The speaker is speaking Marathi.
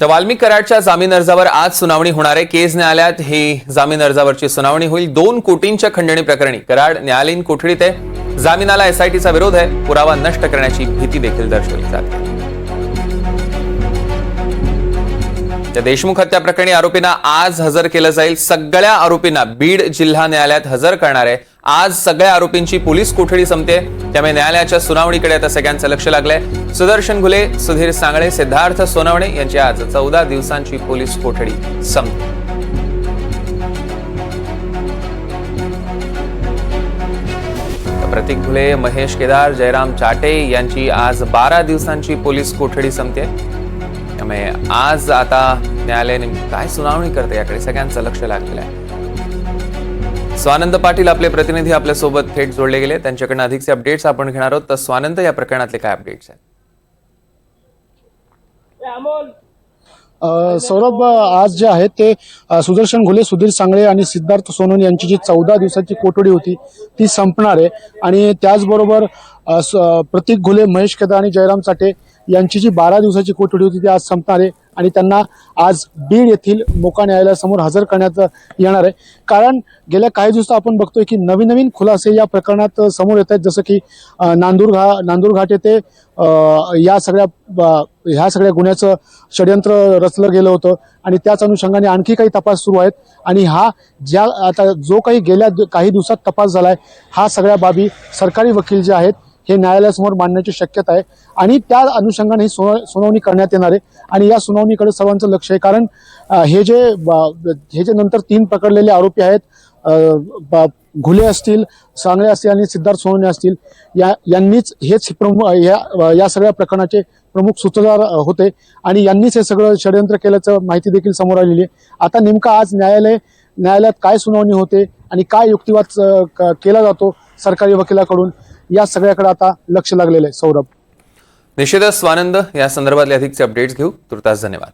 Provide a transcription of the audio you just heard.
तर वाल्मिक कराडच्या जामीन अर्जावर आज सुनावणी होणार आहे। केज न्यायालयात ही जामीन अर्जावरची सुनावणी होईल। 2 कोटींच्या खंडणी प्रकरणी कराड न्यायालयीन कोठडीत आहे। जामीनाला एसआयटीचा विरोध आहे। पुरावा नष्ट करण्याची भीती देखील दर्शवली जाते। त्या देशमुख हत्या प्रकरणी आरोपींना आज हजर केलं जाईल। सगळ्या आरोपींना बीड जिल्हा न्यायालयात हजर करणार आहे। आज सगळ्या आरोपींची पोलीस कोठडी संपते, त्यामुळे न्यायालयाच्या सुनावणीकडे आता सगळ्यांचं लक्ष लागलंय। सुदर्शन घुले, सुधीर सांगळे, सिद्धार्थ सोनवणे यांची आज 14 दिवसांची पोलीस कोठडी संपते। प्रतीक घुले, महेश केदार, जयराम चाटे यांची आज 12 दिवसांची पोलीस कोठडी संपते। त्यामुळे आज आता न्यायालय काय सुनावणी करते याकडे सगळ्यांचं लक्ष लागलेलं आहे। स्वानंद पाटील आपले प्रतिनिधी आपल्या सोबत थेट जोडले गेले, त्यांच्याकडून अधिकचे अपडेट्स आपण घेणार आहोत। तर स्वानंद, या प्रकरणातले काय अपडेट्स आहेत? सौरभ, आज जे आहे ते सुदर्शन घुले, सुधीर सांगळे आणि सिद्धार्थ सोनवणे यांची जी 14 दिवसाची कोठडी होती ती संपणार आहे। आणि त्याचबरोबर प्रतीक घुले, महेश केदार आणि जयराम चाटे यांची जी 12 दिवसाची कोठडी होती ती आज संपणार आहे आणि त्यांना आज बीड येथील मोका न्यायालयासमोर हजर करण्यात येणार आहे। कारण गेल्या काही दिवसात आपण बघतोय की नवीन खुलासे या प्रकरणात समोर येत आहेत, जसं की नांदूर घाट येथे ह्या सगळ्या गुन्ह्याचं षडयंत्र रचलं गेलं होतं आणि त्याच अनुषंगाने आणखी काही तपास सुरू आहेत। आणि आता जो काही गेल्या काही दिवसात तपास झालाय, हा सगळ्या बाबी सरकारी वकील जे आहेत हे न्यायालयासमोर मांडण्याची शक्यता आहे आणि त्या अनुषंगाने ही सुनावणी करण्यात येणार आहे। आणि या सुनावणीकडे सर्वांचं लक्ष आहे, कारण हे जे नंतर 3 पकडलेले आरोपी आहेत, घुले असतील, सांगळे असतील आणि सिद्धार्थ सोनवणे असतील, यांनीच हेच या सगळ्या प्रकरणाचे प्रमुख सूत्रधार होते आणि यांनीच हे सगळं षडयंत्र केल्याचं माहिती देखील समोर आलेली आहे। आता नेमका आज न्यायालयात काय सुनावणी होते आणि काय युक्तिवाद केला जातो सरकारी वकिलाकडून, या सगळ्याकडे आता लक्ष लागलेलं आहे। सौरभ, निश्चितच स्वानंद, या संदर्भातले अधिकचे अपडेट्स घेऊ। तुर्तास धन्यवाद।